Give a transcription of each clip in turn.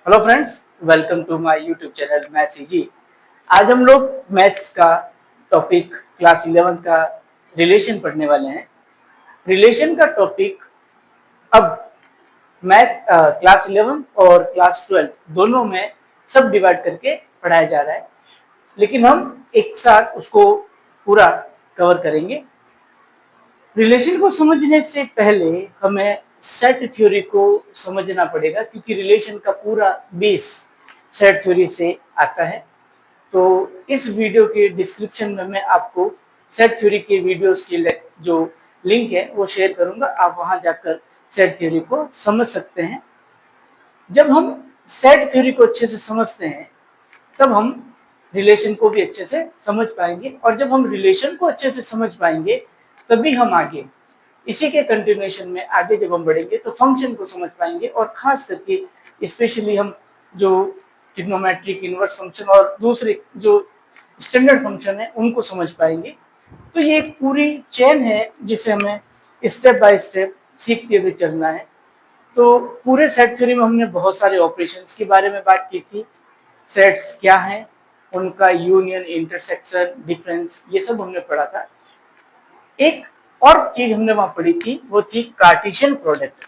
Hello friends, welcome to my YouTube channel maths easy. आज हम लोग मैथ्स का टॉपिक क्लास 11 का रिलेशन पढ़ने वाले हैं। रिलेशन का टॉपिक अब मैथ क्लास 11 और क्लास 12 दोनों में सब डिवाइड करके पढ़ाया जा रहा है, लेकिन हम एक साथ उसको पूरा कवर करेंगे। रिलेशन को समझने से पहले हमें सेट थ्योरी को समझना पड़ेगा, क्योंकि रिलेशन का पूरा बेस सेट थ्योरी से आता है। तो इस वीडियो के डिस्क्रिप्शन में मैं आपको सेट थ्योरी के वीडियोस की जो लिंक है वो शेयर करूंगा, आप वहां जाकर सेट थ्योरी को समझ सकते हैं। जब हम सेट थ्योरी को अच्छे से समझते हैं तब हम रिलेशन को भी अच्छे से समझ पाएंगे, और जब हम रिलेशन को अच्छे से समझ पाएंगे तभी हम आगे इसी के कंटिन्यूएशन में आगे जब हम बढ़ेंगे तो फंक्शन को समझ पाएंगे, और खास करके स्पेशली हम जो ट्रिग्नोमेट्रिक इनवर्स फंक्शन और दूसरे जो स्टैंडर्ड फंक्शन है उनको समझ पाएंगे। तो ये एक पूरी चेन है जिसे हमें स्टेप बाय स्टेप सीखते हुए चलना है। तो पूरे सेट थ्योरी में हमने बहुत सारे ऑपरेशंस के बारे में बात की थी। सेट्स क्या हैं, उनका यूनियन, इंटरसेक्शन, डिफरेंस, ये सब हमने पढ़ा था। एक और चीज हमने वहां पढ़ी थी, वो थी कार्टेशियन प्रोडक्ट।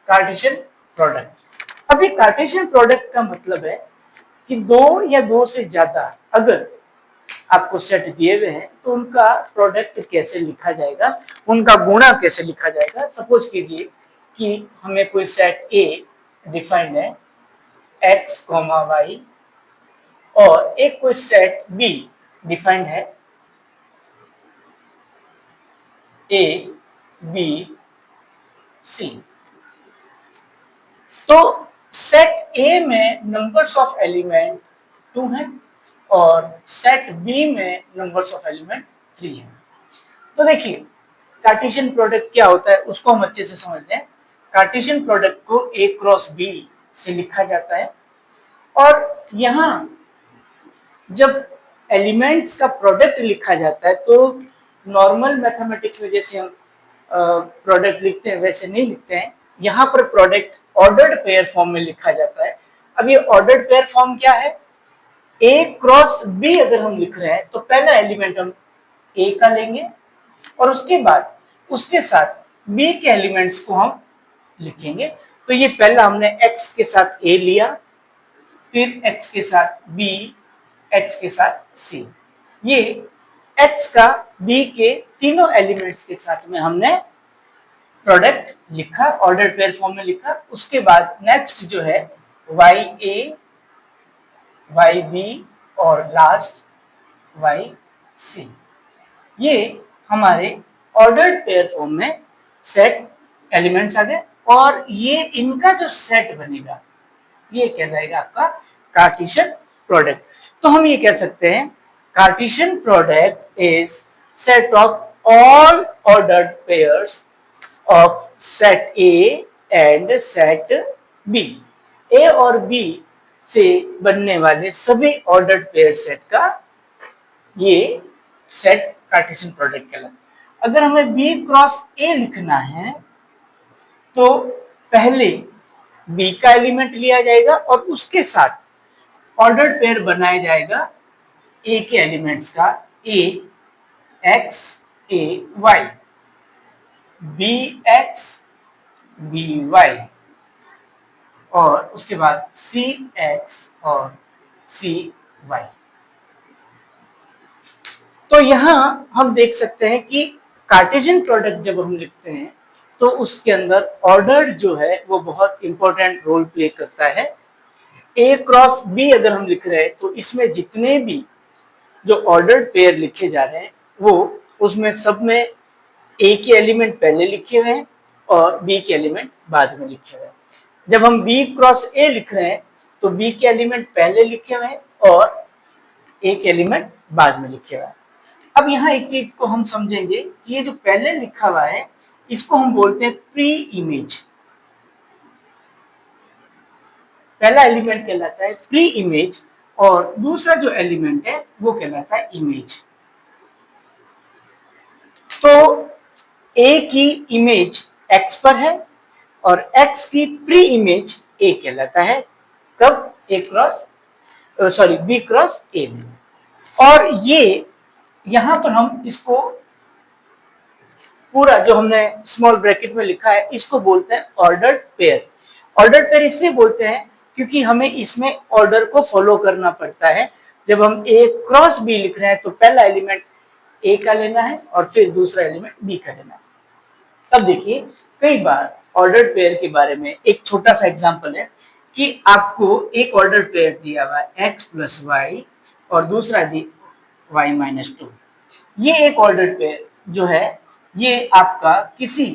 कार्टेशियन प्रोडक्ट, अभी कार्टेशियन प्रोडक्ट का मतलब है कि दो या दो से ज्यादा अगर आपको सेट दिए हुए हैं तो उनका प्रोडक्ट कैसे लिखा जाएगा, उनका गुणा कैसे लिखा जाएगा। सपोज कीजिए कि हमें कोई सेट ए डिफाइंड है x, y, और एक कोई सेट बी डिफाइंड है ए, बी, सी। तो सेट ए में नंबर्स ऑफ एलिमेंट 2 है और सेट बी में नंबर्स ऑफ एलिमेंट 3 है। तो देखिए कार्टेशियन प्रोडक्ट क्या होता है उसको हम अच्छे से समझ लें। कार्टेशियन प्रोडक्ट को ए क्रॉस बी से लिखा जाता है, और यहां जब एलिमेंट्स का प्रोडक्ट लिखा जाता है तो नॉर्मल मैथमेटिक्स में जैसे हम प्रोडक्ट लिखते हैं वैसे नहीं लिखते हैं। यहाँ पर प्रोडक्ट ऑर्डर्ड पेयर फॉर्म में लिखा जाता है। अब ये ऑर्डर्ड पेयर फॉर्म क्या है, ए क्रॉस बी अगर हम लिख रहे हैं तो पहला एलिमेंट हम ए का लेंगे और उसके बाद उसके साथ बी के एलिमेंट्स को हम लिखेंगे। तो ये पहला हमने एक्स के साथ ए लिया, फिर एक्स के साथ बी, एक्स के साथ सी। ये एक्स का बी के तीनों एलिमेंट्स के साथ में हमने प्रोडक्ट लिखा, ऑर्डर पेयर फॉर्म में लिखा। उसके बाद नेक्स्ट जो है वाई ए, वाई बी और लास्ट वाई सी, ये हमारे ऑर्डर्ड पेयर फॉर्म में सेट एलिमेंट्स आ गए, और ये इनका जो सेट बनेगा ये कहलाएगा आपका कार्टेशियन प्रोडक्ट। तो हम ये कह सकते हैं Cartesian product is set of all ordered pairs of set A and set B. A और बी से बनने वाले सभी ऑर्डर्ड पेयर सेट का ये सेट कार्टेशियन प्रोडक्ट कहलाता है। अगर हमें बी क्रॉस ए लिखना है तो पहले बी का एलिमेंट लिया जाएगा और उसके साथ ऑर्डर्ड पेयर बनाया जाएगा ए के एलिमेंट्स का, A x, A y, B x, B y, और उसके बाद सी एक्स और सी वाई। तो यहां हम देख सकते हैं कि कार्टेशियन प्रोडक्ट जब हम लिखते हैं तो उसके अंदर ऑर्डर जो है वो बहुत इंपॉर्टेंट रोल प्ले करता है। ए क्रॉस बी अगर हम लिख रहे हैं तो इसमें जितने भी जो ऑर्डर्ड पेयर लिखे जा रहे हैं वो उसमें सब में ए के एलिमेंट पहले लिखे हुए हैं और बी के एलिमेंट बाद में लिखे हुए हैं। जब हम बी क्रॉस ए लिख रहे हैं तो बी के एलिमेंट पहले लिखे हुए हैं और ए के एलिमेंट बाद में लिखे हुए हैं। अब यहाँ एक चीज को हम समझेंगे कि ये जो पहले लिखा हुआ है इसको हम बोलते हैं प्री इमेज। पहला एलिमेंट कहलाता है प्री इमेज और दूसरा जो एलिमेंट है वो कहलाता है इमेज। तो A की इमेज X पर है और X की प्री इमेज A कहलाता है। कब? B क्रॉस A में। और ये यहां पर हम इसको पूरा जो हमने स्मॉल ब्रैकेट में लिखा है इसको बोलते हैं ऑर्डर्ड पेयर। ऑर्डर्ड पेयर इसलिए बोलते हैं क्योंकि हमें इसमें ऑर्डर को फॉलो करना पड़ता है। जब हम A क्रॉस B लिख रहे हैं तो पहला एलिमेंट A का लेना है और फिर दूसरा एलिमेंट B का लेना है। तब देखिए कई बार ऑर्डर्ड पेयर के बारे में एक छोटा सा एग्जांपल है कि आपको एक ऑर्डर्ड पेयर दिया हुआ है x प्लस वाई और दूसरा दी y माइनस 2। ये एक ऑर्डर्ड पेयर जो है ये आपका किसी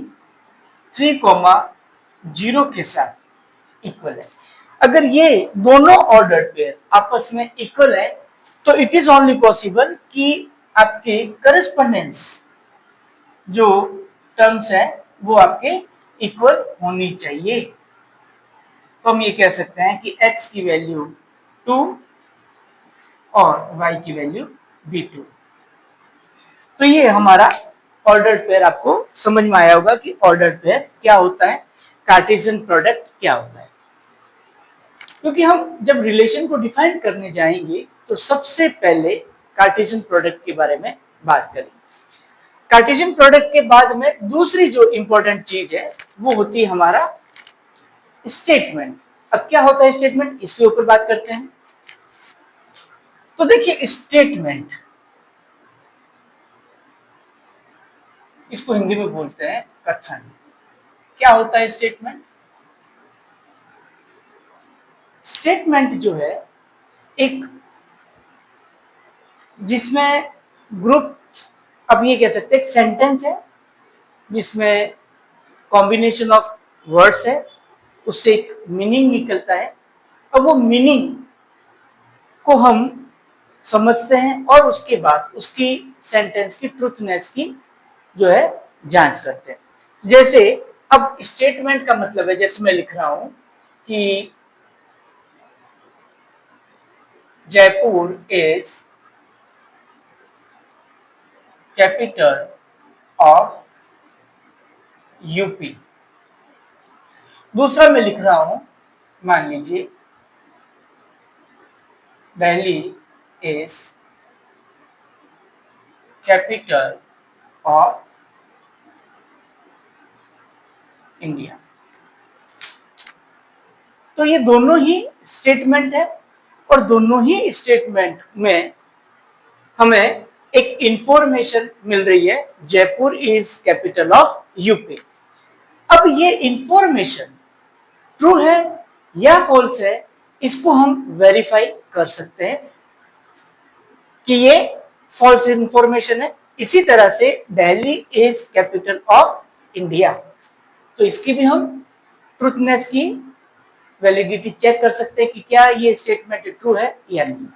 3,0 के साथ इक्वल है। अगर ये दोनों ऑर्डर्ड पेयर आपस में इक्वल है तो इट इज ओनली पॉसिबल कि आपके करस्पॉन्डेंस जो टर्म्स है वो आपके इक्वल होनी चाहिए। तो हम ये कह सकते हैं कि x की वैल्यू 2 और y की वैल्यू भी 2। तो ये हमारा ऑर्डर्ड पेयर आपको समझ में आया होगा कि ऑर्डर्ड पेयर क्या होता है, कार्टेशियन प्रोडक्ट क्या होता है। क्योंकि हम जब रिलेशन को डिफाइन करने जाएंगे तो सबसे पहले कार्टेशियन प्रोडक्ट के बारे में बात करेंगे। कार्टेशियन प्रोडक्ट के बाद में दूसरी जो इंपॉर्टेंट चीज है वो होती है हमारा स्टेटमेंट। अब क्या होता है स्टेटमेंट, इसके ऊपर बात करते हैं। तो देखिए स्टेटमेंट, इसको हिंदी में बोलते हैं कथन। क्या होता है स्टेटमेंट? स्टेटमेंट जो है एक जिसमें ग्रुप, अब ये कह सकते हैं एक सेंटेंस है जिसमें कॉम्बिनेशन ऑफ वर्ड्स है, उससे एक मीनिंग निकलता है और वो मीनिंग को हम समझते हैं और उसके बाद उसकी सेंटेंस की ट्रूथनेस की जो है जांच करते हैं। जैसे अब स्टेटमेंट का मतलब है, जैसे मैं लिख रहा हूं कि Jaipur is capital of UP. दूसरा मैं लिख रहा हूं, मान लीजिए Delhi is capital of India. तो ये दोनों ही स्टेटमेंट है और दोनों ही स्टेटमेंट में हमें एक इंफॉर्मेशन मिल रही है, Jaipur is capital of UP. अब ये इंफॉर्मेशन ट्रू है या फॉल्स है, इसको हम वेरीफाई कर सकते हैं कि ये फॉल्स इंफॉर्मेशन है। इसी तरह से Delhi is capital of India, तो इसकी भी हम ट्रूथनेस की वैलिडिटी चेक कर सकते हैं कि क्या ये स्टेटमेंट ट्रू है या नहीं।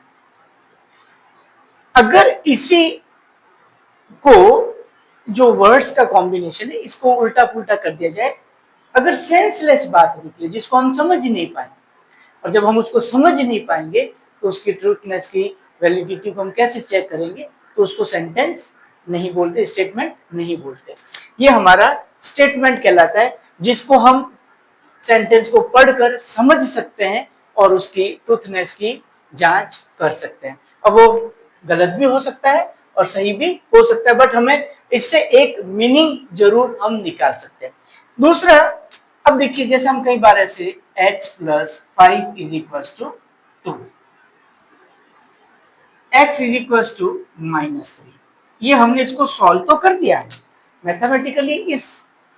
अगर इसी को जो वर्ड्स का कॉम्बिनेशन है इसको उल्टा पुल्टा कर दिया जाए, अगर सेंसलेस बात निकले जिसको हम समझ ही नहीं पाएंगे, और जब हम उसको समझ ही नहीं पाएंगे तो उसकी ट्रूथनेस की वैलिडिटी को हम कैसे चेक करेंगे, तो उसको सेंटेंस नहीं बोलते, स्टेटमेंट नहीं बोलते। ये हमारा स्टेटमेंट कहलाता है जिसको हम सेंटेंस को पढ़कर समझ सकते हैं और उसकी ट्रूथनेस की जांच कर सकते हैं। अब वो गलत भी हो सकता है और सही भी हो सकता है, बट हमें इससे एक मीनिंग जरूर हम निकाल सकते हैं। दूसरा, अब देखिए जैसे हम कई बार ऐसे x plus 5 is equal to 2, x is equal to -3, ये हमने इसको सॉल्व तो कर दिया है मैथमेटिकली। इस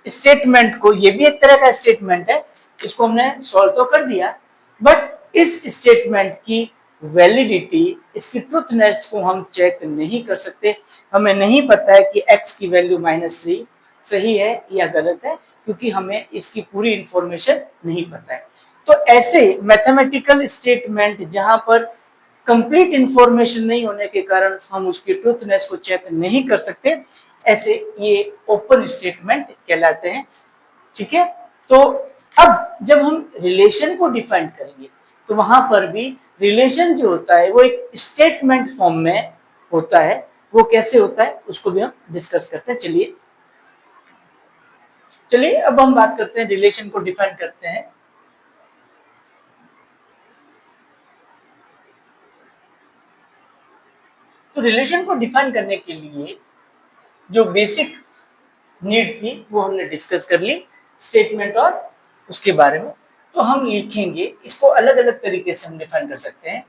स्टेटमेंट को, ये भी एक तरह का स्टेटमेंट है, इसको हमने सॉल्व तो कर दिया, बट इस स्टेटमेंट की वैलिडिटी, इसकी ट्रूथनेस को हम चेक नहीं कर सकते। हमें नहीं पता है कि x की वैल्यू -3 सही है या गलत है, क्योंकि हमें इसकी पूरी इंफॉर्मेशन नहीं पता है। तो ऐसे मैथमेटिकल स्टेटमेंट जहां पर कंप्लीट इंफॉर्मेशन नहीं होने के कारण हम उसकी ट्रूथनेस को चेक नहीं कर सकते, ऐसे ये ओपन स्टेटमेंट कहलाते हैं। ठीक है, तो अब जब हम रिलेशन को डिफाइन करेंगे तो वहां पर भी रिलेशन जो होता है वो एक स्टेटमेंट फॉर्म में होता है, वो कैसे होता है उसको भी हम डिस्कस करते हैं। चलिए अब हम बात करते हैं, रिलेशन को डिफाइन करते हैं। तो रिलेशन को डिफाइन करने के लिए जो बेसिक नीड थी वो हमने डिस्कस कर ली, स्टेटमेंट और उसके बारे में। तो हम लिखेंगे इसको अलग अलग तरीके से हम डिफाइन कर सकते हैं।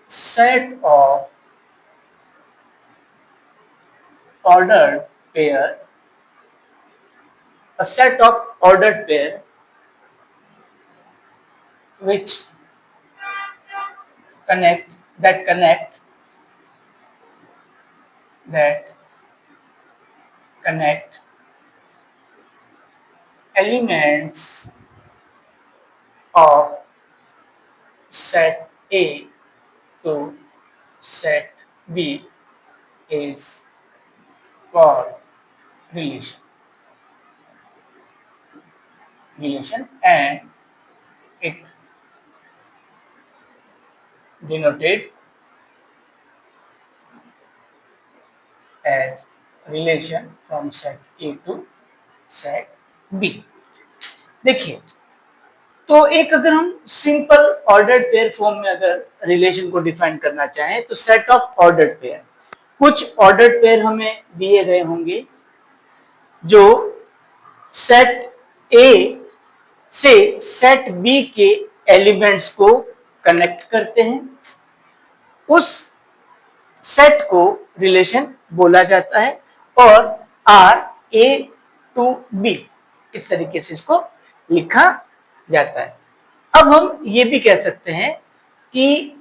Set of ordered pair, a set of ordered pair which connect elements of set A to set B is called relation, and it denoted as relation from set A to set B। देखिए, तो एक अगर हम simple ordered pair form में अगर relation को define करना चाहें तो सेट ऑफ ऑर्डर्ड पेयर, कुछ ऑर्डर्ड पेयर हमें दिए गए होंगे जो सेट ए से सेट बी के एलिमेंट्स को कनेक्ट करते हैं। उस सेट को रिलेशन बोला जाता है और आर ए टू बी इस तरीके से इसको लिखा जाता है। अब हम ये भी कह सकते हैं कि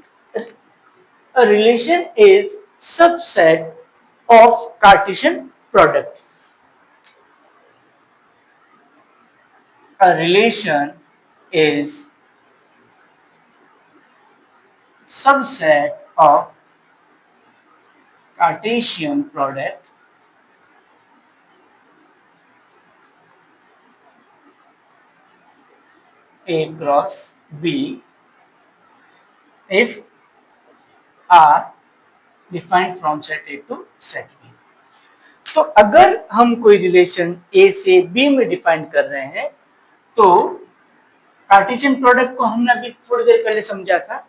a relation is subset of Cartesian product। A relation is subset of Cartesian product A cross B if R defined from set A to set B। तो अगर हम कोई रिलेशन A से B में डिफाइन कर रहे हैं तो कार्टेशियन प्रोडक्ट को हमने अभी थोड़ी देर पहले समझा था,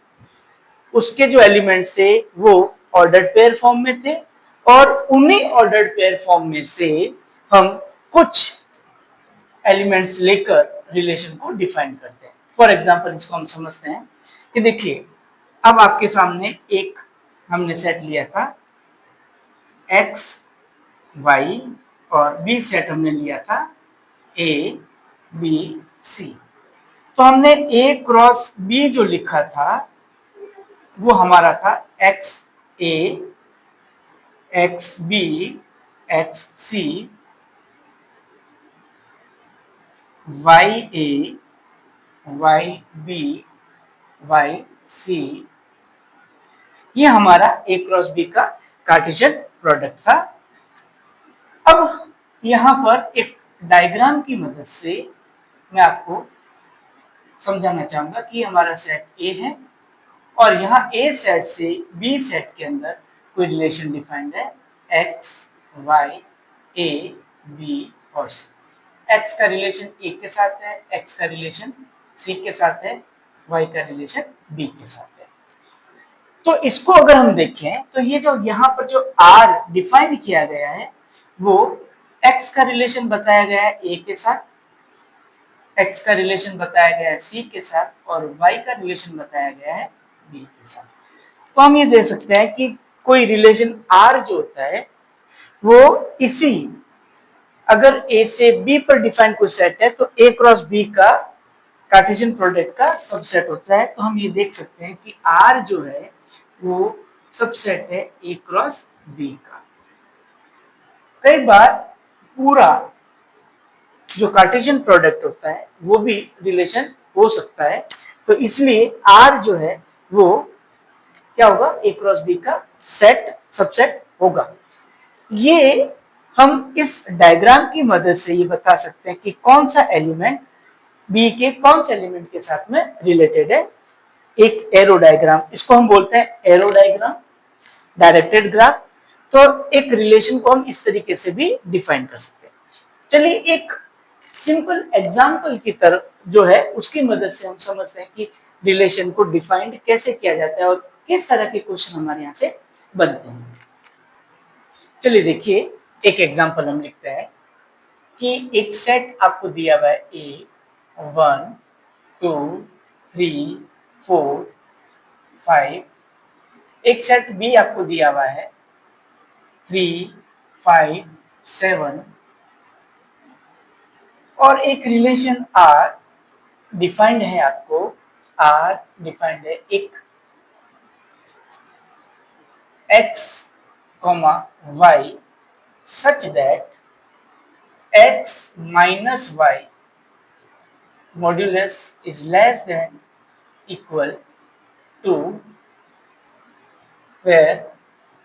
उसके जो एलिमेंट्स थे वो ऑर्डर्ड पेयर फॉर्म में थे और उन्हीं ऑर्डर्ड पेयर फॉर्म में से हम कुछ एलिमेंट्स लेकर रिलेशन को डिफाइन करते हैं। फॉर एग्जांपल इसको हम समझते हैं कि देखिए, अब आपके सामने एक हमने सेट लिया था x y और b सेट हमने लिया था a b c। तो हमने a क्रॉस b जो लिखा था वो हमारा था x a x b x c y a y b y c, ये हमारा a क्रॉस b का कार्टेशियन प्रोडक्ट था। अब यहां पर एक डायग्राम की मदद से मैं आपको समझाना चाहूंगा कि हमारा सेट A है और यहाँ A सेट से B सेट के अंदर कोई रिलेशन डिफाइंड है x y a b और c। x का रिलेशन A के साथ है, x का रिलेशन C के साथ है, y का रिलेशन B के साथ है। तो इसको अगर हम देखें तो ये जो यहाँ पर जो R डिफाइन किया गया है वो x का रिलेशन बताया गया है A के साथ, x का रिलेशन बताया गया है C के साथ और y का रिलेशन बताया गया है B के साथ। तो हम ये दे सकते हैं कि कोई रिलेशन R जो होता है वो इसी, अगर A से B पर डिफाइन कोई सेट है तो A क्रॉस B का कार्टेशियन प्रोडक्ट का सबसेट होता है। तो हम ये देख सकते हैं कि R जो है वो सबसेट है A क्रॉस B का। कई बार पूरा जो कार्टेशियन प्रोडक्ट होता है वो भी रिलेशन हो सकता है, तो इसलिए R जो है वो क्या होगा, A क्रॉस B का सेट सबसेट होगा। ये हम इस डायग्राम की मदद से ये बता सकते हैं कि कौन सा एलिमेंट B के कौन से एलिमेंट के साथ में रिलेटेड है। एक एरो डायग्राम, इसको हम बोलते हैं एरो डायग्राम। Directed graph. तो एक रिलेशन को हम इस तरीके से भी डिफाइन कर सकते हैं। चलिए एक सिंपल एग्जांपल की तरफ जो है उसकी मदद से हम समझते हैं कि रिलेशन को डिफाइंड कैसे किया जाता है और किस तरह के क्वेश्चन हमारे यहाँ से बनते हैं। चलिए देखिए एक एग्जांपल हम लिखते हैं कि एक सेट आपको दिया हुआ है ए 1 2 3 4 5, एक सेट बी आपको दिया हुआ है 3 5 7 और एक रिलेशन आर डिफाइंड है आपको, आर डिफाइंड है एक x, y such that x minus y modulus is less than equal to where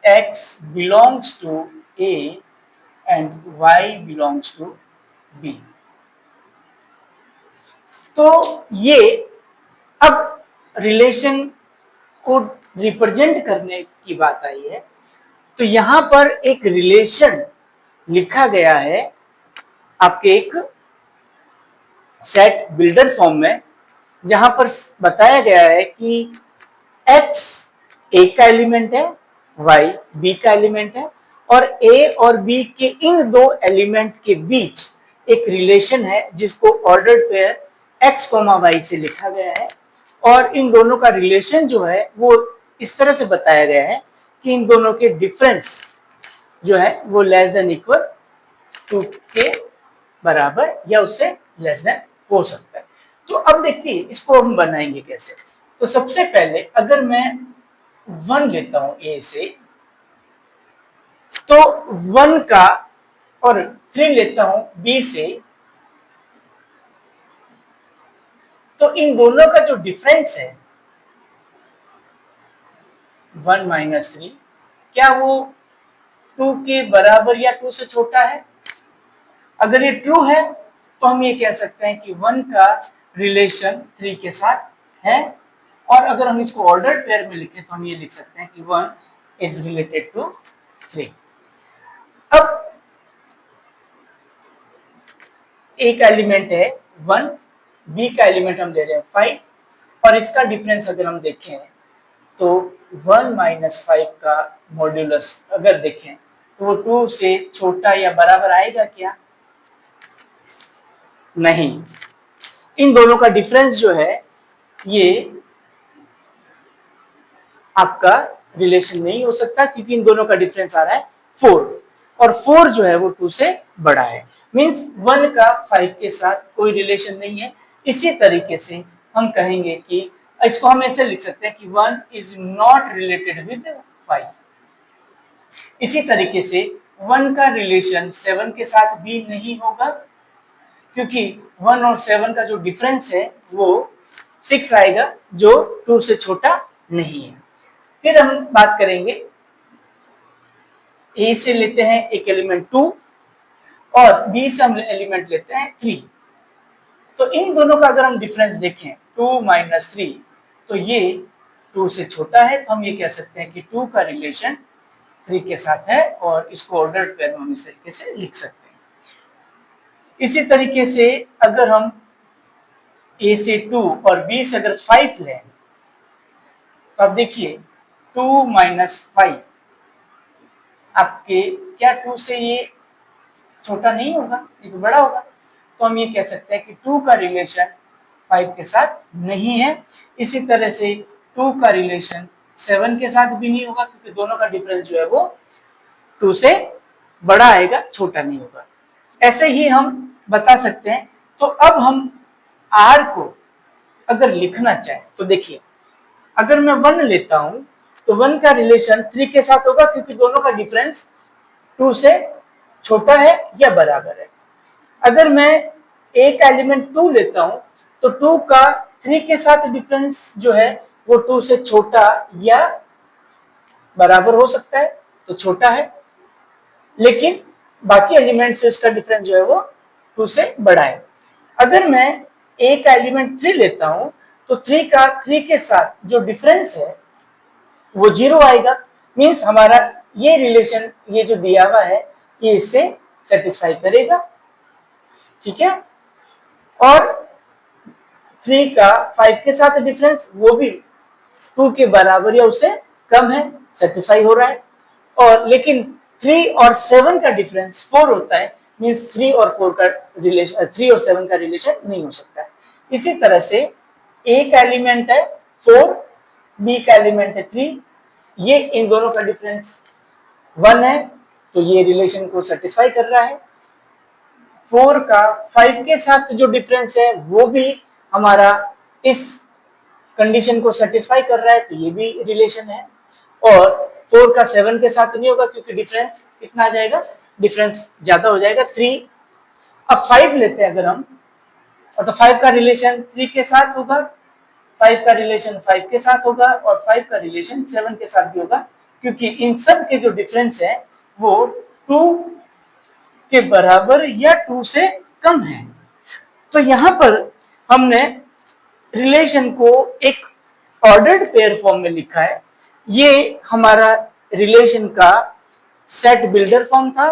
x belongs to A and y belongs to B। तो ये अब रिलेशन को रिप्रेजेंट करने की बात आई है, तो यहां पर एक रिलेशन लिखा गया है आपके एक सेट बिल्डर फॉर्म में, जहां पर बताया गया है कि x a का एलिमेंट है, y b का एलिमेंट है और a और b के इन दो एलिमेंट के बीच एक रिलेशन है जिसको ऑर्डर्ड पेयर x, y से लिखा गया है। और इन दोनों का रिलेशन जो है वो इस तरह से बताया गया है कि इन दोनों के डिफरेंस जो है वो लेस देन इक्वल टू के बराबर या उससे लेस देन हो सकता है। तो अब देखिए इसको हम बनाएंगे कैसे। तो सबसे पहले अगर मैं 1 लेता हूं ए से, तो 1 का और 3 लेता हूं बी से, तो इन दोनों का जो डिफरेंस है 1 माइनस 3, क्या वो 2 के बराबर या 2 से छोटा है? अगर ये ट्रू है तो हम ये कह सकते हैं कि 1 का रिलेशन 3 के साथ है, और अगर हम इसको ऑर्डर्ड पेयर में लिखें तो हम ये लिख सकते हैं कि 1 इज रिलेटेड टू 3। अब ए का एलिमेंट है 1, बी का एलिमेंट हम ले रहे हैं 5, और इसका डिफरेंस अगर हम देखें तो 1 माइनस 5 का मॉड्यूलस अगर देखें तो वो 2 से छोटा या बराबर आएगा क्या? नहीं। इन दोनों का डिफरेंस जो है ये आपका रिलेशन नहीं हो सकता, क्योंकि इन दोनों का डिफरेंस आ रहा है 4, और 4 जो है वो 2 से बड़ा है। मींस 1 का 5 के साथ कोई रिलेशन नहीं है। इसी तरीके से हम कहेंगे कि इसको हम ऐसे लिख सकते हैं कि 1 इज नॉट रिलेटेड विद 5। इसी तरीके से 1 का रिलेशन 7 के साथ भी नहीं होगा, क्योंकि 1 और 7 का जो डिफरेंस है वो 6 आएगा, जो 2 से छोटा नहीं है। फिर हम बात करेंगे ए से लेते हैं एक एलिमेंट 2 और बी से हम एलिमेंट लेते हैं 3। तो इन दोनों का अगर हम डिफरेंस देखें 2 माइनस 3, तो ये 2 से छोटा है, तो हम ये कह सकते हैं कि 2 का रिलेशन 3 के साथ है, और इसको ऑर्डर्ड पेयर में हम इस तरीके से लिख सकते हैं। इसी तरीके से अगर हम ए से 2 और बी से अगर 5 लें, तो अब देखिए 2 माइनस 5 आपके क्या 2 से ये छोटा नहीं होगा, ये तो बड़ा होगा। तो हम ये कह सकते हैं कि 2 का रिलेशन 5 के साथ नहीं है। इसी तरह से 2 का रिलेशन 7 के साथ भी नहीं होगा, क्योंकि दोनों का डिफरेंस जो है वो 2 से बड़ा आएगा, छोटा नहीं होगा। ऐसे ही हम बता सकते हैं। तो अब हम R को अगर लिखना चाहें तो देखिए, अगर मैं 1 लेता हूं तो 1 का रिलेशन 3 के साथ होगा, क्योंकि दोनों का डिफरेंस 2 से छोटा है या बराबर है। अगर मैं ए का एलिमेंट 2 लेता हूं तो 2 का 3 के साथ डिफरेंस जो है वो 2 से छोटा या बराबर हो सकता है, तो छोटा है, लेकिन बाकी एलिमेंट से उसका डिफरेंस जो है वो 2 से बड़ा है। अगर मैं ए का एलिमेंट 3 लेता हूं तो 3 का 3 के साथ जो डिफरेंस है वो 0 आएगा। मीन्स हमारा ये रिलेशन, ये जो दिया हुआ है, ये इससे सेटिस्फाई करेगा, ठीक है। और 3 का 5 के साथ डिफरेंस वो भी 2 के बराबर या उससे कम है, सेटिस्फाई हो रहा है। और लेकिन 3 और 7 का डिफरेंस 4 होता है, मींस 3 और 4 का रिलेशन, 3 और 7 का रिलेशन नहीं हो सकता है। इसी तरह से ए का एलिमेंट है 4, बी का एलिमेंट है 3, ये इन दोनों का डिफरेंस 1 है, तो ये रिलेशन को सेटिस्फाई कर रहा है। 4 का 5 के साथ जो डिफरेंस है वो भी हमारा इस कंडीशन को सेटिस्फाई कर रहा है, तो ये भी रिलेशन है। और 4 का 7 के साथ नहीं होगा क्योंकि डिफरेंस कितना आ जाएगा, डिफरेंस ज्यादा हो जाएगा 3। अब 5 लेते हैं अगर हम, और तो 5 का रिलेशन 3 के साथ होगा, 5 का रिलेशन 5 के साथ होगा, और 5 का रिलेशन 7 के साथ भी होगा, क्योंकि इन सब के जो डिफरेंस है वो 2 के बराबर या 2 से कम है। तो यहां पर हमने रिलेशन को एक ऑर्डर्ड पेयर फॉर्म में लिखा है। ये हमारा रिलेशन का सेट बिल्डर फॉर्म था,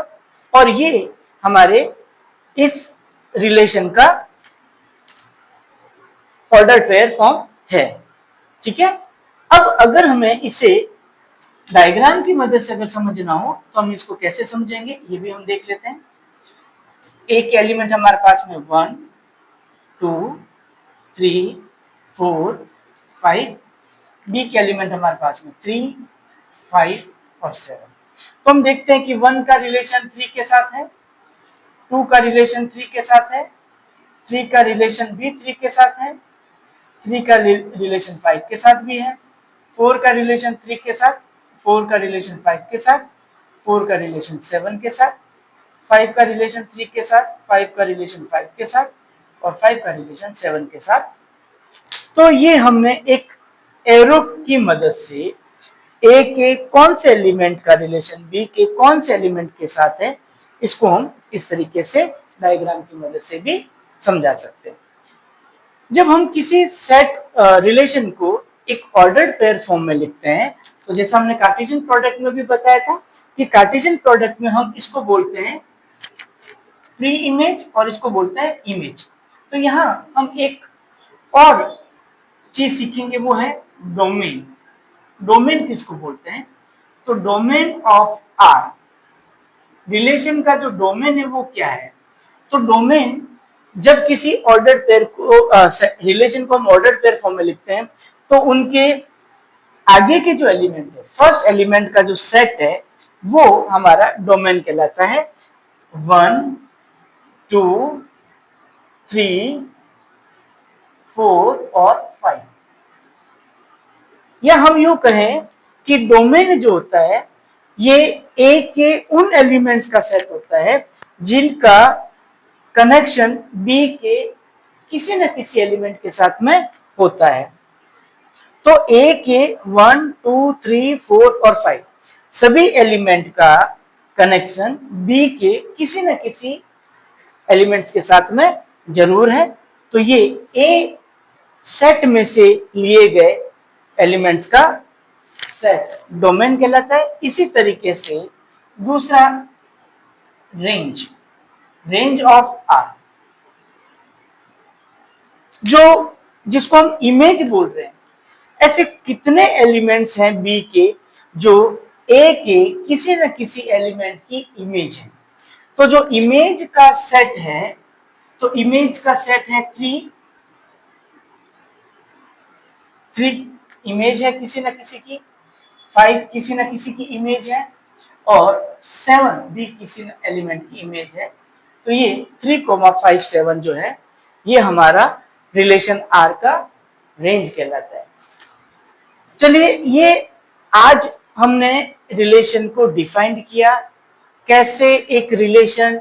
और ये हमारे इस रिलेशन का ऑर्डर पेयर फॉर्म है, ठीक है। अब अगर हमें इसे डायग्राम की मदद से अगर समझना हो तो हम इसको कैसे समझेंगे, ये भी हम देख लेते हैं। एक एलिमेंट हमारे पास में 1 2 3 4 5, बी के एलिमेंट हमारे पास में 3 5 और 7। तो हम देखते हैं कि 1 का रिलेशन 3 के साथ है, 2 का रिलेशन 3 के साथ है, 3 का रिलेशन भी 3 के साथ है, 3 का रिलेशन 5 के साथ भी है, 4 का रिलेशन 3 के साथ, 4 का रिलेशन 5 के साथ, 4 का रिलेशन 7 के साथ, 5 का रिलेशन 3 के साथ, 5 का रिलेशन 5 के साथ, और 5 का रिलेशन 7 के साथ। तो ये हमने एक एरो की मदद से ए के कौन से एलिमेंट का रिलेशन बी के कौन से एलिमेंट के साथ है, इसको हम इस तरीके से डायग्राम की मदद से भी समझा सकते हैं। जब हम किसी सेट रिलेशन को एक ऑर्डर्ड पेयर फॉर्म में लिखते हैं, तो जैसा हमने कार्टेशियन प्रोडक्ट में भी बताया था कि कार्टेशियन प्रोडक्ट में हम इसको बोलते हैं प्री इमेज और इसको बोलते हैं इमेज। तो यहाँ हम एक और चीज सीखेंगे, वो है डोमेन। डोमेन किसको बोलते हैं, तो डोमेन ऑफ आर, रिलेशन का जो डोमेन है वो क्या है। तो डोमेन, जब किसी ऑर्डर्ड पेयर को रिलेशन को हम ऑर्डर्ड पेयर फॉर्म में लिखते हैं, तो उनके आगे के जो एलिमेंट है, फर्स्ट एलिमेंट का जो सेट है वो हमारा डोमेन कहलाता है। 1 2 3 4 और 5, या हम यूं कहें कि डोमेन जो होता है ये ए के उन एलिमेंट्स का सेट होता है जिनका कनेक्शन बी के किसी न किसी एलिमेंट के साथ में होता है। तो ए के 1 2 3 4 और 5 सभी एलिमेंट का कनेक्शन बी के किसी न किसी एलिमेंट्स के साथ में जरूर है। तो ये ए सेट में से लिए गए एलिमेंट्स का सेट डोमेन कहलाता है। इसी तरीके से दूसरा रेंज, रेंज ऑफ आर, जो जिसको हम इमेज बोल रहे हैं, ऐसे कितने एलिमेंट्स हैं बी के जो ए के किसी न किसी एलिमेंट की इमेज है। तो जो इमेज का सेट है, तो इमेज का सेट है 3 इमेज है किसी न किसी की, 5 किसी न किसी की इमेज है, और 7 भी किसी न एलिमेंट की इमेज है। तो ये 3, 5, 7 जो है ये हमारा रिलेशन आर का रेंज कहलाता है। चलिए, ये आज हमने रिलेशन को डिफाइंड किया, कैसे एक रिलेशन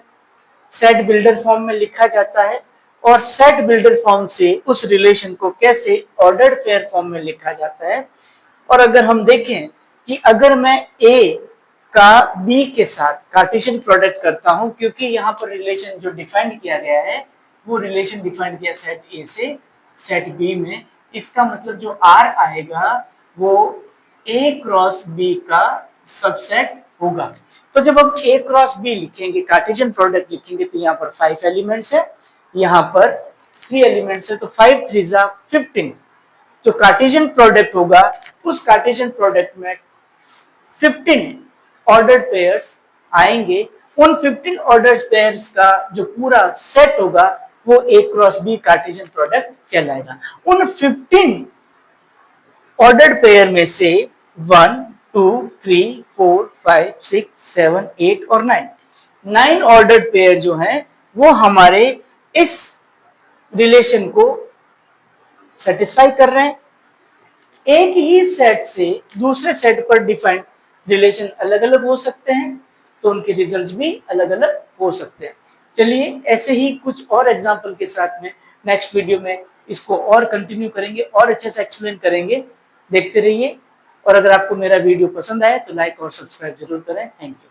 सेट बिल्डर फॉर्म में लिखा जाता है, और सेट बिल्डर फॉर्म से उस रिलेशन को कैसे ऑर्डर्ड पेयर फॉर्म में लिखा जाता है। और अगर हम देखें कि अगर मैं ए का बी के साथ कार्टेशियन प्रोडक्ट करता हूं, क्योंकि यहाँ पर रिलेशन जो डिफाइंड किया गया है वो रिलेशन डिफाइंड किया सेट ए से सेट बी में, इसका मतलब जो आर आएगा वो ए क्रॉस बी का सबसेट होगा। तो जब हम A क्रॉस B लिखेंगे, कार्टेशियन प्रोडक्ट लिखेंगे, तो यहाँ पर 5 एलिमेंट्स है, यहाँ पर 3 एलिमेंट्स है, तो 5 3 जा 15। जो कार्टेशियन प्रोडक्ट होगा, उस कार्टेशियन प्रोडक्ट में 15 ऑर्डर्ड पेयर्स आएंगे। उन 15 ऑर्डर्ड पेयर्स का जो पूरा सेट होगा वो A cross B Cartesian product कहलाएगा। उन 15 ऑर्डर्ड पेयर में से 1 2 3 4 5 6 7 8 और 9 ऑर्डर्ड पेयर जो हैं वो हमारे इस रिलेशन को सेटिस्फाई कर रहे हैं। एक ही सेट से दूसरे सेट पर डिफाइंड रिलेशन अलग अलग हो सकते हैं, तो उनके रिजल्ट्स भी अलग अलग हो सकते हैं। चलिए ऐसे ही कुछ और एग्जांपल के साथ में नेक्स्ट वीडियो में इसको और कंटिन्यू करेंगे और अच्छे से एक्सप्लेन करेंगे। देखते रहिए, और अगर आपको मेरा वीडियो पसंद आए तो लाइक और सब्सक्राइब जरूर करें। Thank you.